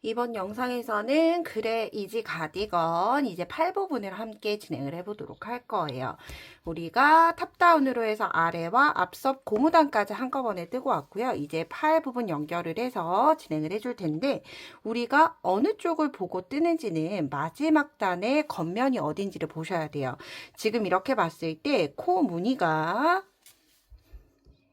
이번 영상에서는 그래 이지 가디건 이제 팔 부분을 함께 진행을 해보도록 할 거예요. 우리가 탑다운으로 해서 아래와 앞섭 고무단까지 한꺼번에 뜨고 왔고요. 이제 팔 부분 연결을 해서 진행을 해줄 텐데 우리가 어느 쪽을 보고 뜨는지는 마지막 단의 겉면이 어딘지를 보셔야 돼요. 지금 이렇게 봤을 때 코 무늬가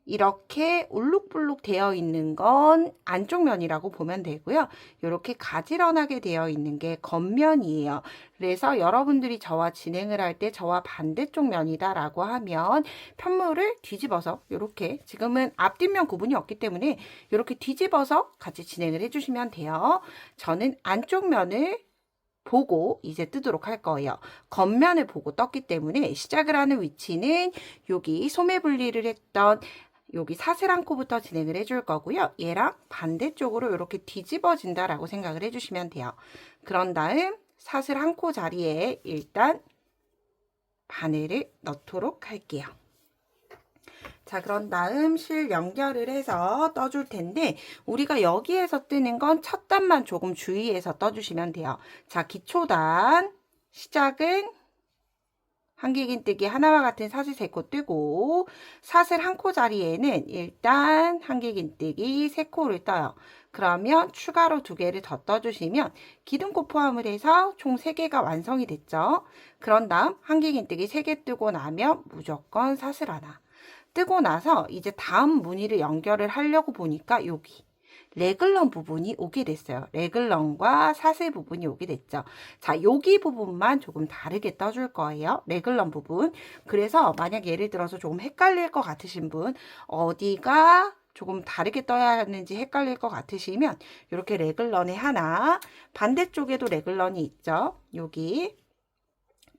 이렇게 울룩불룩 되어 있는 건 안쪽 면이라고 보면 되고요. 이렇게 가지런하게 되어 있는 게 겉면이에요. 그래서 여러분들이 저와 진행을 할 때 저와 반대쪽 면이다 라고 하면 편물을 뒤집어서 이렇게, 지금은 앞뒷면 구분이 없기 때문에 이렇게 뒤집어서 같이 진행을 해주시면 돼요. 저는 안쪽 면을 보고 이제 뜨도록 할 거예요. 겉면을 보고 떴기 때문에 시작을 하는 위치는 여기 소매 분리를 했던 여기 사슬 한 코부터 진행을 해줄 거고요. 얘랑 반대쪽으로 이렇게 뒤집어진다라고 생각을 해주시면 돼요. 그런 다음 사슬 한 코 자리에 일단 바늘을 넣도록 할게요. 자, 그런 다음 실 연결을 해서 떠줄 텐데 우리가 여기에서 뜨는 건 첫 단만 조금 주의해서 떠주시면 돼요. 자, 기초단 시작은 한길긴뜨기 하나와 같은 사슬 3코 뜨고 사슬 한 코 자리에는 일단 한길긴뜨기 3코를 떠요. 그러면 추가로 2개를 더 떠주시면 기둥코 포함을 해서 총 3개가 완성이 됐죠. 그런 다음 한길긴뜨기 3개 뜨고 나면 무조건 사슬 하나. 뜨고 나서 이제 다음 무늬를 연결을 하려고 보니까 여기 레글런 부분이 오게 됐어요. 레글런과 사슬 부분이 오게 됐죠. 자, 여기 부분만 조금 다르게 떠줄 거예요. 레글런 부분. 그래서 만약 예를 들어서 조금 헷갈릴 것 같으신 분, 어디가 조금 다르게 떠야 하는지 헷갈릴 것 같으시면 이렇게 레글런에 하나, 반대쪽에도 레글런이 있죠. 여기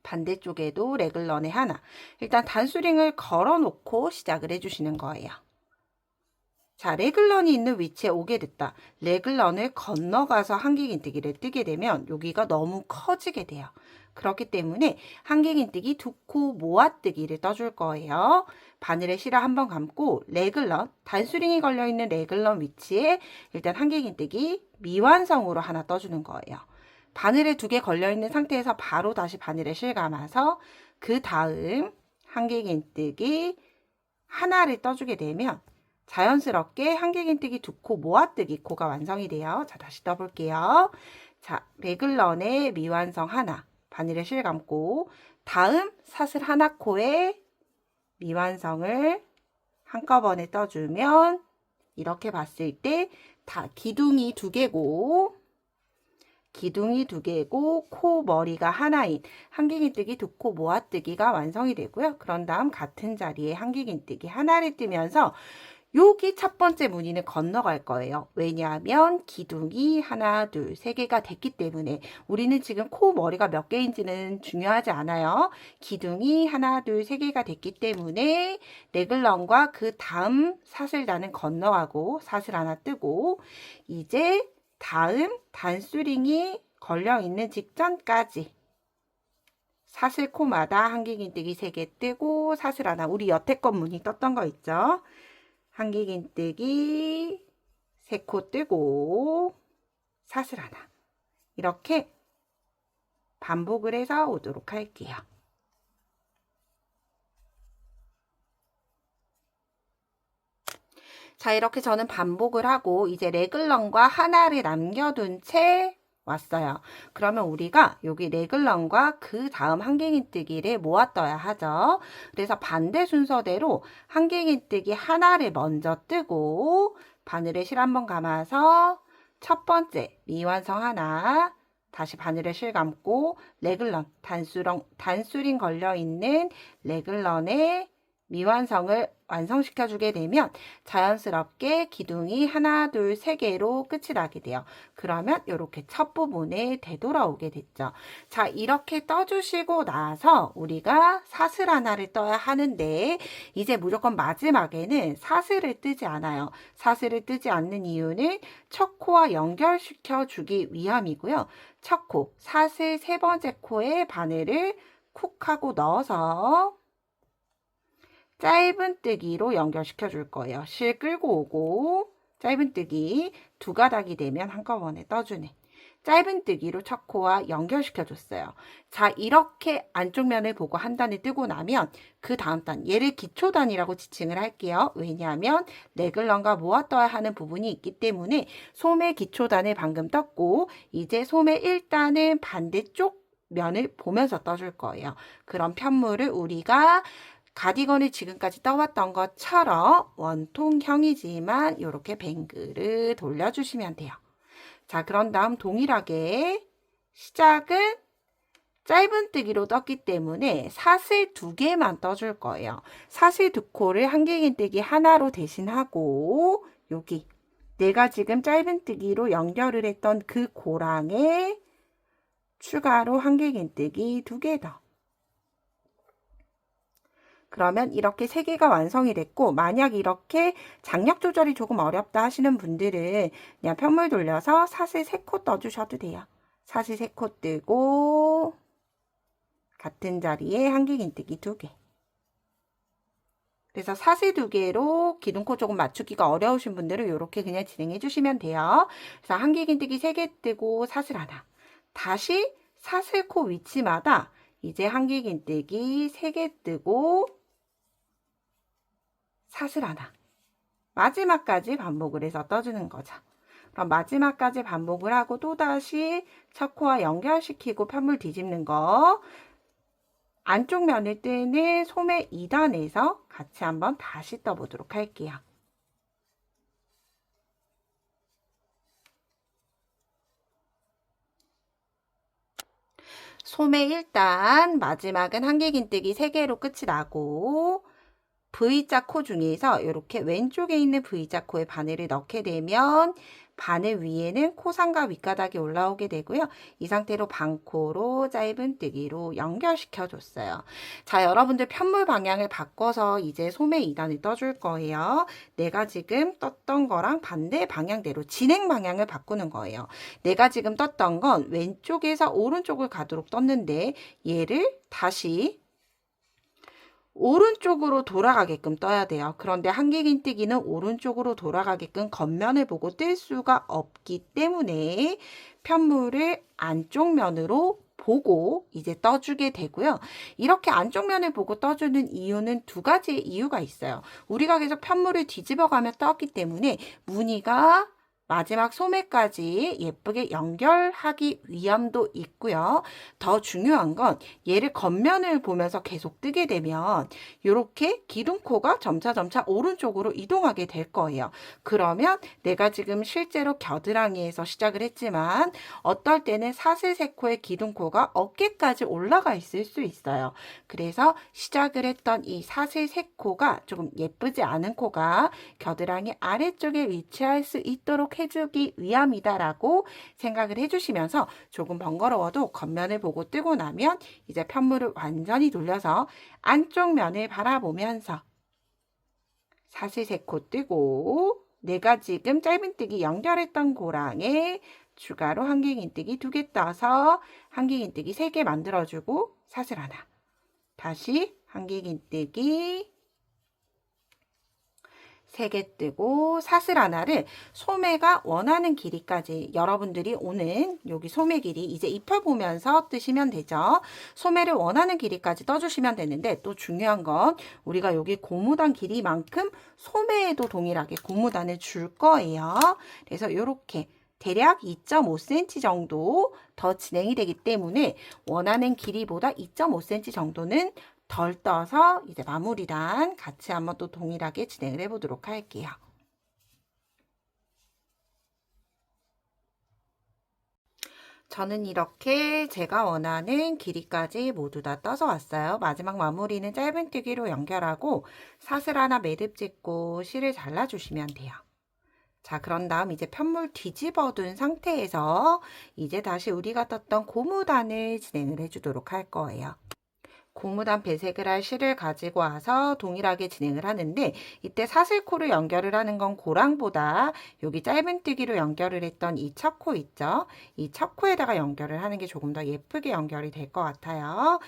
반대쪽에도 레글런에 하나. 일단 단수링을 걸어 놓고 시작을 해주시는 거예요. 자, 레글런이 있는 위치에 오게 됐다. 레글런을 건너가서 한길긴뜨기를 뜨게 되면 여기가 너무 커지게 돼요. 그렇기 때문에 한길긴뜨기 2코 모아뜨기를 떠줄 거예요. 바늘에 실을 한번 감고 레글런, 단수링이 걸려있는 레글런 위치에 일단 한길긴뜨기 미완성으로 하나 떠주는 거예요. 바늘에 2개 걸려있는 상태에서 바로 다시 바늘에 실 감아서 그 다음 한길긴뜨기 하나를 떠주게 되면 자연스럽게 한길긴뜨기 2코 모아뜨기 코가 완성이 돼요. 자, 다시 떠볼게요. 자, 레글런의 미완성 하나, 바늘에 실 감고 다음 사슬 하나 코에 미완성을 한꺼번에 떠주면 이렇게 봤을 때 다 기둥이 2개고 코 머리가 하나인 한길긴뜨기 2코 모아뜨기가 완성이 되고요. 그런 다음 같은 자리에 한길긴뜨기 하나를 뜨면서 여기 첫 번째 무늬는 건너갈 거예요. 왜냐하면 기둥이 하나, 둘, 3개가 됐기 때문에 우리는 지금 코 머리가 몇 개인지는 중요하지 않아요. 기둥이 하나, 둘, 3개가 됐기 때문에 레글런과 그 다음 사슬단은 건너가고 사슬 하나 뜨고 이제 다음 단수링이 걸려있는 직전까지 사슬 코마다 한길긴뜨기 3개 뜨고 사슬 하나, 우리 여태껏 무늬 떴던 거 있죠? 한길긴뜨기 3코 뜨고 사슬 하나, 이렇게 반복을 해서 오도록 할게요. 자, 이렇게 저는 반복을 하고 이제 레글런과 하나를 남겨둔 채 왔어요. 그러면 우리가 여기 레글런과 그 다음 한길긴뜨기를 모아떠야 하죠. 그래서 반대 순서대로 한길긴뜨기 하나를 먼저 뜨고 바늘에 실 한번 감아서 첫 번째 미완성 하나, 다시 바늘에 실 감고 레글런, 단수링 걸려있는 레글런의 미완성을 완성시켜 주게 되면 자연스럽게 기둥이 하나, 둘, 3개로 끝이 나게 돼요. 그러면 이렇게 첫 부분에 되돌아오게 됐죠. 자, 이렇게 떠주시고 나서 우리가 사슬 하나를 떠야 하는데 이제 무조건 마지막에는 사슬을 뜨지 않아요. 사슬을 뜨지 않는 이유는 첫 코와 연결시켜 주기 위함이고요. 첫 코, 사슬 3번째 코에 바늘을 쿡 하고 넣어서 짧은 뜨기로 연결시켜 줄 거예요. 실 끌고 오고 짧은 뜨기 2가닥이 되면 한꺼번에 떠주네. 짧은뜨기로 첫 코와 연결시켜 줬어요. 자, 이렇게 안쪽 면을 보고 한 단을 뜨고 나면 그 다음 단, 얘를 기초단이라고 지칭을 할게요. 왜냐하면 레글런과 모아떠야 하는 부분이 있기 때문에 소매 기초단을 방금 떴고 이제 소매 1단은 반대쪽 면을 보면서 떠줄 거예요. 그런 편물을 우리가 가디건을 지금까지 떠왔던 것처럼 원통형이지만 이렇게 뱅글을 돌려주시면 돼요. 자, 그런 다음 동일하게 시작은 짧은뜨기로 떴기 때문에 사슬 2개만 떠줄 거예요. 사슬 2코를 한길긴뜨기 하나로 대신하고 여기 내가 지금 짧은뜨기로 연결을 했던 그 고랑에 추가로 한길긴뜨기 2개 더. 그러면 이렇게 3개가 완성이 됐고 만약 이렇게 장력 조절이 조금 어렵다 하시는 분들은 그냥 편물 돌려서 사슬 3코 떠주셔도 돼요. 사슬 3코 뜨고 같은 자리에 한길긴뜨기 2개. 그래서 사슬 2개로 기둥코 조금 맞추기가 어려우신 분들은 이렇게 그냥 진행해 주시면 돼요. 그래서 한길긴뜨기 3개 뜨고 사슬 하나. 다시 사슬코 위치마다 이제 한길긴뜨기 3개 뜨고 사슬 하나. 마지막까지 반복을 해서 떠주는 거죠. 그럼 마지막까지 반복을 하고 또다시 첫 코와 연결시키고 편물 뒤집는 거. 안쪽 면을 뜨는 소매 2단에서 같이 한번 다시 떠보도록 할게요. 소매 1단, 마지막은 한길긴뜨기 3개로 끝이 나고 V자 코 중에서 이렇게 왼쪽에 있는 V자 코에 바늘을 넣게 되면 바늘 위에는 코상과 윗가닥이 올라오게 되고요. 이 상태로 반코로 짧은뜨기로 연결시켜 줬어요. 자, 여러분들 편물 방향을 바꿔서 이제 소매 2단을 떠줄 거예요. 내가 지금 떴던 거랑 반대 방향대로 진행 방향을 바꾸는 거예요. 내가 지금 떴던 건 왼쪽에서 오른쪽을 가도록 떴는데 얘를 다시 오른쪽으로 돌아가게끔 떠야 돼요. 그런데 한길긴뜨기는 오른쪽으로 돌아가게끔 겉면을 보고 뜰 수가 없기 때문에 편물을 안쪽 면으로 보고 이제 떠주게 되고요. 이렇게 안쪽 면을 보고 떠주는 이유는 2가지의 이유가 있어요. 우리가 계속 편물을 뒤집어가며 떴기 때문에 무늬가 마지막 소매까지 예쁘게 연결하기 위함도 있고요. 더 중요한 건 얘를 겉면을 보면서 계속 뜨게 되면 이렇게 기둥코가 점차 오른쪽으로 이동하게 될 거예요. 그러면 내가 지금 실제로 겨드랑이에서 시작을 했지만 어떨 때는 사슬 3코의 기둥코가 어깨까지 올라가 있을 수 있어요. 그래서 시작을 했던 이 사슬 3코가 조금 예쁘지 않은 코가 겨드랑이 아래쪽에 위치할 수 있도록 해주기 위함이다라고 생각을 해주시면서 조금 번거로워도 겉면을 보고 뜨고 나면 이제 편물을 완전히 돌려서 안쪽 면을 바라보면서 사슬 3코 뜨고 내가 지금 짧은뜨기 연결했던 고랑에 추가로 한길긴뜨기 2개 떠서 한길긴뜨기 3개 만들어주고 사슬 하나. 다시 한길긴뜨기 3개 뜨고 사슬 하나를 소매가 원하는 길이까지 여러분들이 오는 여기 소매 길이 이제 입혀보면서 뜨시면 되죠. 소매를 원하는 길이까지 떠주시면 되는데 또 중요한 건 우리가 여기 고무단 길이만큼 소매에도 동일하게 고무단을 줄 거예요. 그래서 이렇게 대략 2.5cm 정도 더 진행이 되기 때문에 원하는 길이보다 2.5cm 정도는 덜 떠서 이제 마무리단 같이 한번 또 동일하게 진행을 해보도록 할게요. 저는 이렇게 제가 원하는 길이까지 모두 다 떠서 왔어요. 마지막 마무리는 짧은뜨기로 연결하고 사슬 하나 매듭 짓고 실을 잘라주시면 돼요. 자, 그런 다음 이제 편물 뒤집어 둔 상태에서 이제 다시 우리가 떴던 고무단을 진행을 해주도록 할 거예요. 고무단 배색을 할 실을 가지고 와서 동일하게 진행을 하는데 이때 사슬코를 연결을 하는 건 고랑보다 여기 짧은뜨기로 연결을 했던 이 첫 코 있죠? 이 첫 코에다가 연결을 하는 게 조금 더 예쁘게 연결이 될 것 같아요.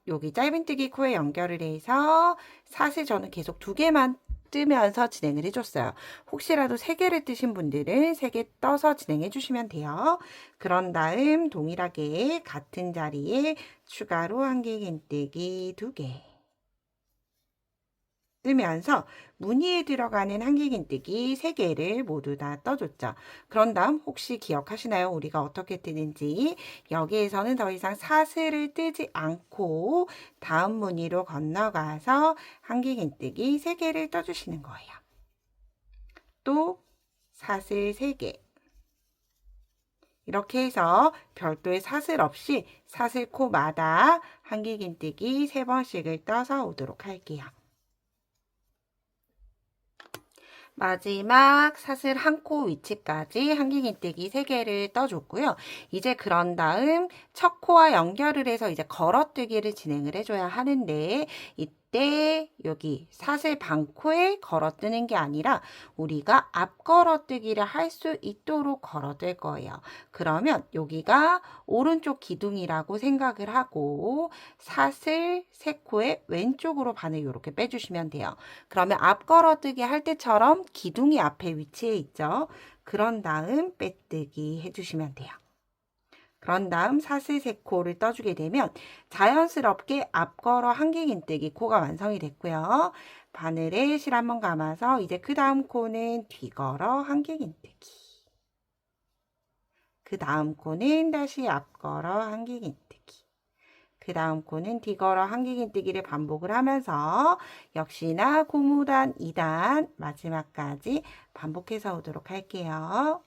여기 짧은뜨기 코에 연결을 해서 사슬 저는 계속 2개만 뜨면서 진행을 해줬어요. 혹시라도 3개를 뜨신 분들은 3개 떠서 진행해 주시면 돼요. 그런 다음 동일하게 같은 자리에 추가로 한길긴뜨기 2개 뜨면서 무늬에 들어가는 한길긴뜨기 3개를 모두 다 떠줬죠. 그런 다음 혹시 기억하시나요? 우리가 어떻게 뜨는지. 여기에서는 더 이상 사슬을 뜨지 않고 다음 무늬로 건너가서 한길긴뜨기 3개를 떠주시는 거예요. 또 사슬 3개. 이렇게 해서 별도의 사슬 없이 사슬코마다 한길긴뜨기 3번씩을 떠서 오도록 할게요. 마지막 사슬 한 코 위치까지 한길긴뜨기 3개를 떠줬고요. 이제 그런 다음 첫 코와 연결을 해서 이제 걸어뜨기를 진행을 해줘야 하는데 이때 여기 사슬 반코에 걸어뜨는 게 아니라 우리가 앞 걸어뜨기를 할 수 있도록 걸어뜰 거예요. 그러면 여기가 오른쪽 기둥이라고 생각을 하고 사슬 3코의 왼쪽으로 바늘 이렇게 빼주시면 돼요. 그러면 앞 걸어뜨기 할 때처럼 기둥이 앞에 위치해 있죠. 그런 다음 빼뜨기 해주시면 돼요. 그런 다음 사슬 3코를 떠주게 되면 자연스럽게 앞걸어 한길긴뜨기 코가 완성이 됐고요. 바늘에 실 한번 감아서 이제 그 다음 코는 뒤걸어 한길긴뜨기. 그 다음 코는 다시 앞걸어 한길긴뜨기. 그 다음 코는 뒤걸어 한길긴뜨기를 반복을 하면서 역시나 고무단 2단 마지막까지 반복해서 오도록 할게요.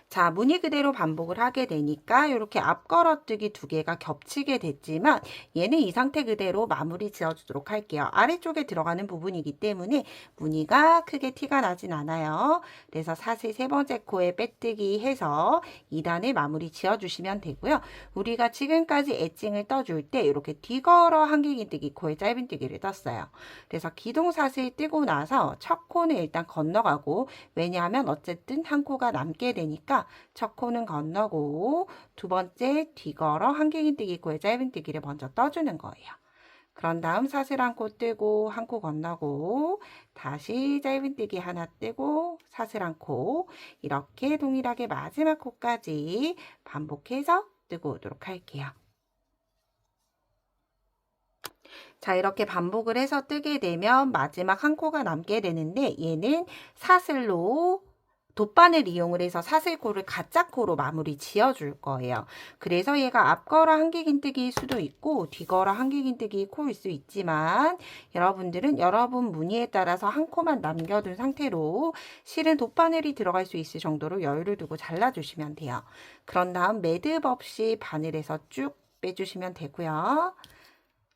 자, 무늬 그대로 반복을 하게 되니까 이렇게 앞 걸어뜨기 2개가 겹치게 됐지만 얘는 이 상태 그대로 마무리 지어주도록 할게요. 아래쪽에 들어가는 부분이기 때문에 무늬가 크게 티가 나진 않아요. 그래서 사슬 3번째 코에 빼뜨기 해서 2단을 마무리 지어주시면 되고요. 우리가 지금까지 엣징을 떠줄 때 이렇게 뒤걸어 한길긴뜨기 코에 짧은뜨기를 떴어요. 그래서 기둥사슬 뜨고 나서 첫 코는 일단 건너가고 왜냐하면 어쨌든 한 코가 남게 되니까 첫 코는 건너고 두 번째 뒤걸어 한길긴뜨기 코에 짧은뜨기를 먼저 떠주는 거예요. 그런 다음 사슬 한 코 뜨고 한 코 건너고 다시 짧은뜨기 하나 뜨고 사슬 한 코 이렇게 동일하게 마지막 코까지 반복해서 뜨고 오도록 할게요. 자, 이렇게 반복을 해서 뜨게 되면 마지막 한 코가 남게 되는데 얘는 사슬로 돗바늘 이용을 해서 사슬코를 가짜코로 마무리 지어줄 거예요. 그래서 얘가 앞걸어 한길긴뜨기일 수도 있고 뒤걸어 한길긴뜨기 코일 수 있지만 여러분들은 여러분 무늬에 따라서 한 코만 남겨둔 상태로 실은 돗바늘이 들어갈 수 있을 정도로 여유를 두고 잘라주시면 돼요. 그런 다음 매듭 없이 바늘에서 쭉 빼주시면 되고요.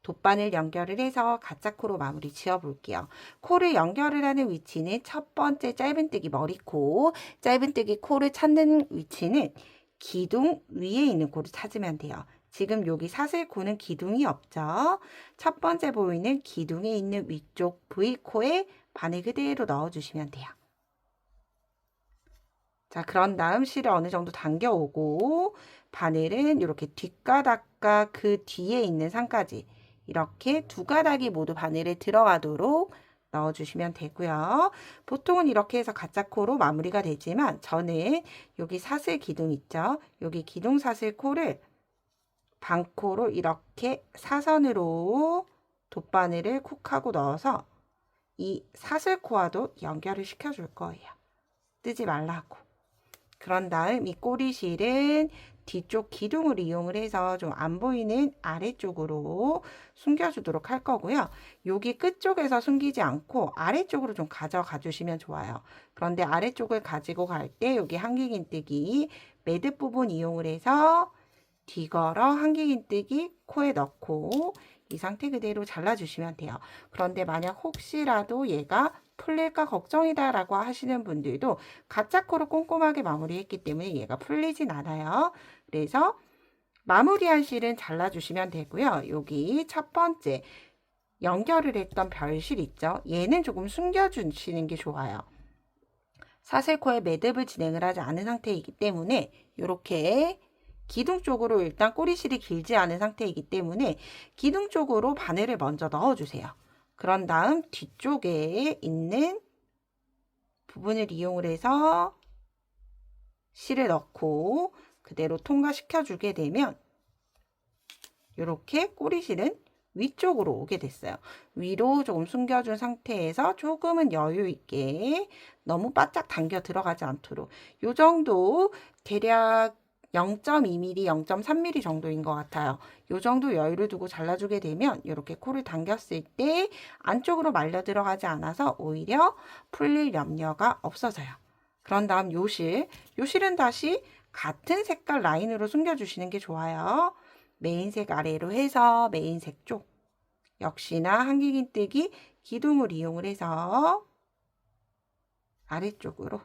돗바늘 연결을 해서 가짜코로 마무리 지어볼게요. 코를 연결을 하는 위치는 첫 번째 짧은뜨기 머리코, 짧은뜨기 코를 찾는 위치는 기둥 위에 있는 코를 찾으면 돼요. 지금 여기 사슬코는 기둥이 없죠. 첫 번째 보이는 기둥에 있는 위쪽 V코에 바늘 그대로 넣어주시면 돼요. 자, 그런 다음 실을 어느 정도 당겨오고 바늘은 이렇게 뒷가닥과 그 뒤에 있는 상까지 이렇게 2가닥이 모두 바늘에 들어가도록 넣어주시면 되고요. 보통은 이렇게 해서 가짜코로 마무리가 되지만 저는 여기 사슬 기둥 있죠? 여기 기둥 사슬 코를 반코로 이렇게 사선으로 돗바늘을 콕 하고 넣어서 이 사슬코와도 연결을 시켜줄 거예요. 뜨지 말라고. 그런 다음 이 꼬리실은 뒤쪽 기둥을 이용을 해서 좀 안 보이는 아래쪽으로 숨겨주도록 할 거고요. 여기 끝쪽에서 숨기지 않고 아래쪽으로 좀 가져가 주시면 좋아요. 그런데 아래쪽을 가지고 갈 때 여기 한길긴뜨기 매듭 부분 이용을 해서 뒤걸어 한길긴뜨기 코에 넣고 이 상태 그대로 잘라주시면 돼요. 그런데 만약 혹시라도 얘가 풀릴까 걱정이다 라고 하시는 분들도 가짜코로 꼼꼼하게 마무리했기 때문에 얘가 풀리진 않아요. 그래서 마무리할 실은 잘라주시면 되고요. 여기 첫 번째 연결을 했던 별실 있죠. 얘는 조금 숨겨주시는 게 좋아요. 사슬코에 매듭을 진행을 하지 않은 상태이기 때문에 이렇게 기둥 쪽으로 일단 꼬리실이 길지 않은 상태이기 때문에 기둥 쪽으로 바늘을 먼저 넣어주세요. 그런 다음 뒤쪽에 있는 부분을 이용을 해서 실을 넣고 그대로 통과시켜 주게 되면 이렇게 꼬리실은 위쪽으로 오게 됐어요. 위로 조금 숨겨준 상태에서 조금은 여유 있게 너무 바짝 당겨 들어가지 않도록 이 정도 대략 0.2mm, 0.3mm 정도인 것 같아요. 이 정도 여유를 두고 잘라주게 되면 이렇게 코를 당겼을 때 안쪽으로 말려 들어가지 않아서 오히려 풀릴 염려가 없어져요. 그런 다음 요실은 다시 같은 색깔 라인으로 숨겨주시는 게 좋아요. 메인색 아래로 해서 메인색 쪽 역시나 한길긴뜨기 기둥을 이용을 해서 아래쪽으로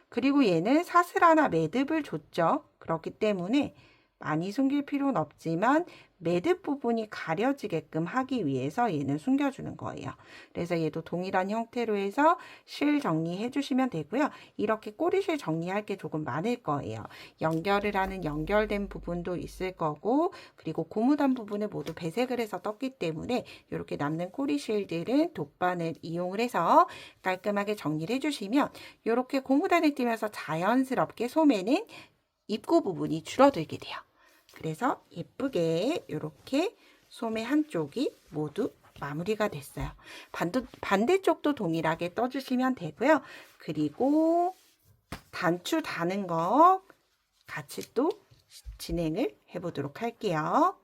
그리고 얘는 사슬 하나 매듭을 줬죠. 그렇기 때문에 많이 숨길 필요는 없지만 매듭 부분이 가려지게끔 하기 위해서 얘는 숨겨주는 거예요. 그래서 얘도 동일한 형태로 해서 실 정리해 주시면 되고요. 이렇게 꼬리실 정리할 게 조금 많을 거예요. 연결을 하는 연결된 부분도 있을 거고 그리고 고무단 부분을 모두 배색을 해서 떴기 때문에 이렇게 남는 꼬리실들은 돗바늘 이용을 해서 깔끔하게 정리를 해주시면 이렇게 고무단을 띄면서 자연스럽게 소매는 입구 부분이 줄어들게 돼요. 그래서 예쁘게 이렇게 소매 한쪽이 모두 마무리가 됐어요. 반대쪽도 동일하게 떠주시면 되고요. 그리고 단추 다는 거 같이 또 진행을 해보도록 할게요.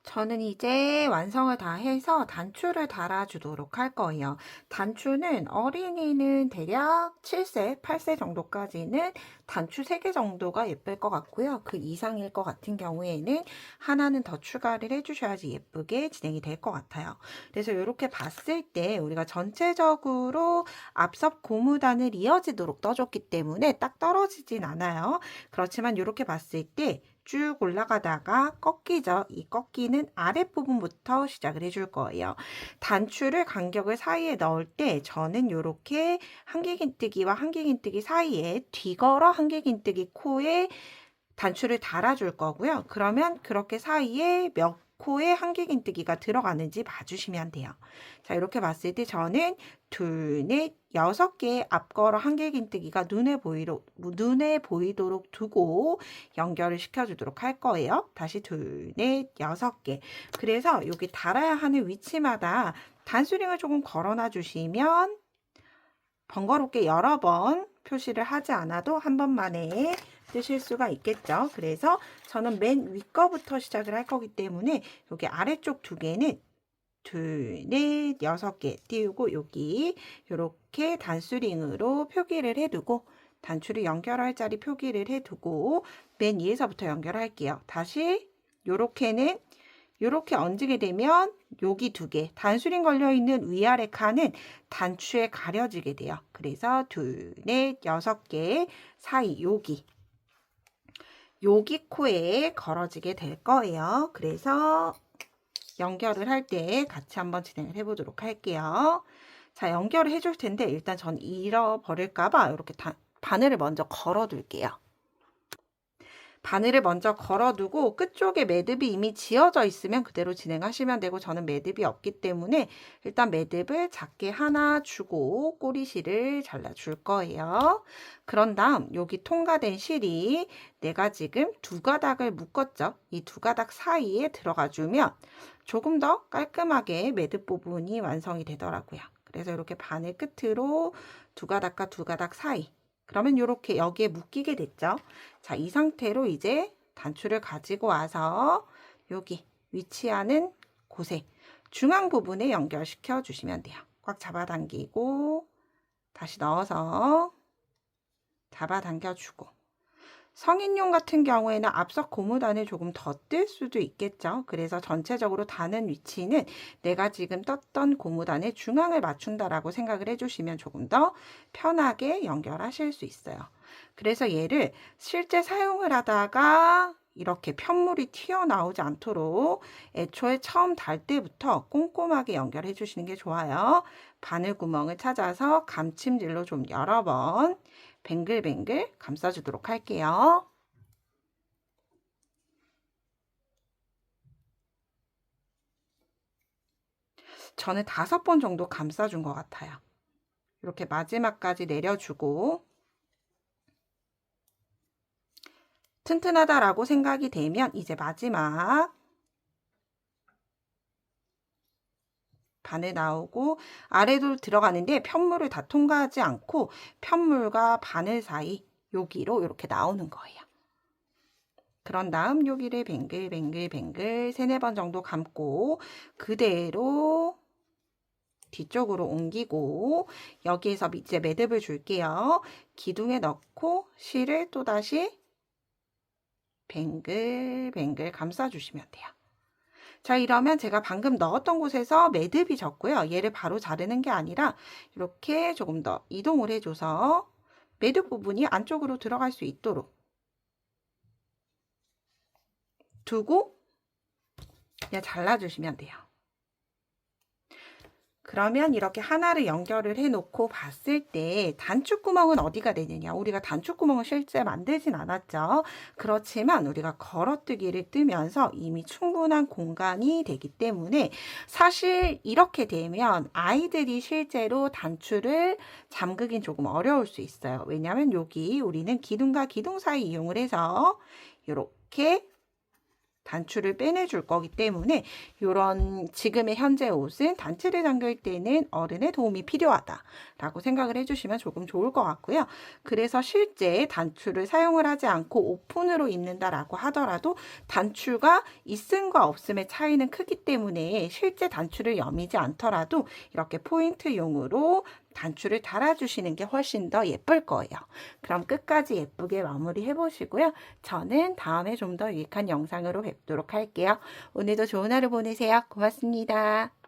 저는 이제 완성을 다 해서 단추를 달아주도록 할 거예요. 단추는 어린이는 대략 7세, 8세 정도까지는 단추 3개 정도가 예쁠 것 같고요. 그 이상일 것 같은 경우에는 하나는 더 추가를 해주셔야지 예쁘게 진행이 될 것 같아요. 그래서 이렇게 봤을 때 우리가 전체적으로 앞섭 고무단을 이어지도록 떠줬기 때문에 딱 떨어지진 않아요. 그렇지만 이렇게 봤을 때 쭉 올라가다가 꺾이죠. 이 꺾이는 아랫부분부터 시작을 해줄 거예요. 단추를 간격을 사이에 넣을 때 저는 이렇게 한길긴뜨기와 한길긴뜨기 사이에 뒤걸어 한길긴뜨기 코에 단추를 달아줄 거고요. 그러면 그렇게 사이에 몇 코에 한길긴뜨기가 들어가는지 봐주시면 돼요. 자, 이렇게 봤을 때 저는 2, 4, 6개의 앞걸어 한길긴뜨기가 눈에 보이도록 두고 연결을 시켜주도록 할 거예요. 다시 2, 4, 6개. 그래서 여기 달아야 하는 위치마다 단수링을 조금 걸어놔 주시면 번거롭게 여러 번 표시를 하지 않아도 한 번만에 뜨실 수가 있겠죠. 그래서 저는 맨 위 거부터 시작을 할 거기 때문에 여기 아래쪽 2개는 2, 4, 6개 띄우고 여기 이렇게 단수링으로 표기를 해두고 단추를 연결할 자리 표기를 해두고 맨 위에서부터 연결할게요. 다시 요렇게는 이렇게 얹게 되면 여기 2개 단수링 걸려있는 위아래 칸은 단추에 가려지게 돼요. 그래서 2, 4, 6개 사이 여기 코에 걸어지게 될 거예요. 그래서 연결을 할 때 같이 한번 진행을 해보도록 할게요. 자, 연결을 해줄 텐데 일단 전 잃어버릴까봐 이렇게 바늘을 먼저 걸어둘게요. 바늘을 먼저 걸어두고 끝쪽에 매듭이 이미 지어져 있으면 그대로 진행하시면 되고 저는 매듭이 없기 때문에 일단 매듭을 작게 하나 주고 꼬리실을 잘라줄 거예요. 그런 다음 여기 통과된 실이 내가 지금 2가닥을 묶었죠. 이 2가닥 사이에 들어가 주면 조금 더 깔끔하게 매듭 부분이 완성이 되더라고요. 그래서 이렇게 바늘 끝으로 2가닥과 2가닥 사이 그러면 이렇게 여기에 묶이게 됐죠. 자, 이 상태로 이제 단추를 가지고 와서 여기 위치하는 곳에 중앙 부분에 연결시켜 주시면 돼요. 꽉 잡아당기고 다시 넣어서 잡아당겨 주고 성인용 같은 경우에는 앞서 고무단을 조금 더 뜰 수도 있겠죠. 그래서 전체적으로 다는 위치는 내가 지금 떴던 고무단의 중앙을 맞춘다라고 생각을 해주시면 조금 더 편하게 연결하실 수 있어요. 그래서 얘를 실제 사용을 하다가 이렇게 편물이 튀어나오지 않도록 애초에 처음 달 때부터 꼼꼼하게 연결해 주시는 게 좋아요. 바늘 구멍을 찾아서 감침질로 좀 여러 번 뱅글뱅글 감싸주도록 할게요. 저는 5번 정도 감싸준 것 같아요. 이렇게 마지막까지 내려주고 튼튼하다라고 생각이 되면 이제 마지막 반에 나오고 아래로 들어가는데 편물을 다 통과하지 않고 편물과 바늘 사이 여기로 이렇게 나오는 거예요. 그런 다음 여기를 뱅글뱅글 3, 4번 정도 감고 그대로 뒤쪽으로 옮기고 여기에서 이제 매듭을 줄게요. 기둥에 넣고 실을 또다시 뱅글뱅글 감싸주시면 돼요. 자, 이러면 제가 방금 넣었던 곳에서 매듭이 졌고요. 얘를 바로 자르는 게 아니라 이렇게 조금 더 이동을 해줘서 매듭 부분이 안쪽으로 들어갈 수 있도록 두고 그냥 잘라주시면 돼요. 그러면 이렇게 하나를 연결을 해놓고 봤을 때 단축구멍은 어디가 되느냐? 우리가 단축구멍을 실제 만들진 않았죠. 그렇지만 우리가 걸어뜨기를 뜨면서 이미 충분한 공간이 되기 때문에 사실 이렇게 되면 아이들이 실제로 단추를 잠그긴 조금 어려울 수 있어요. 왜냐하면 여기 우리는 기둥과 기둥 사이 이용을 해서 이렇게 단추를 빼내줄 거기 때문에 이런 지금의 현재 옷은 단추를 잠글 때는 어른의 도움이 필요하다라고 생각을 해주시면 조금 좋을 것 같고요. 그래서 실제 단추를 사용을 하지 않고 오픈으로 입는다라고 하더라도 단추가 있음과 없음의 차이는 크기 때문에 실제 단추를 여미지 않더라도 이렇게 포인트용으로 단추를 달아주시는 게 훨씬 더 예쁠 거예요. 그럼 끝까지 예쁘게 마무리 해보시고요. 저는 다음에 좀 더 유익한 영상으로 뵙도록 할게요. 오늘도 좋은 하루 보내세요. 고맙습니다.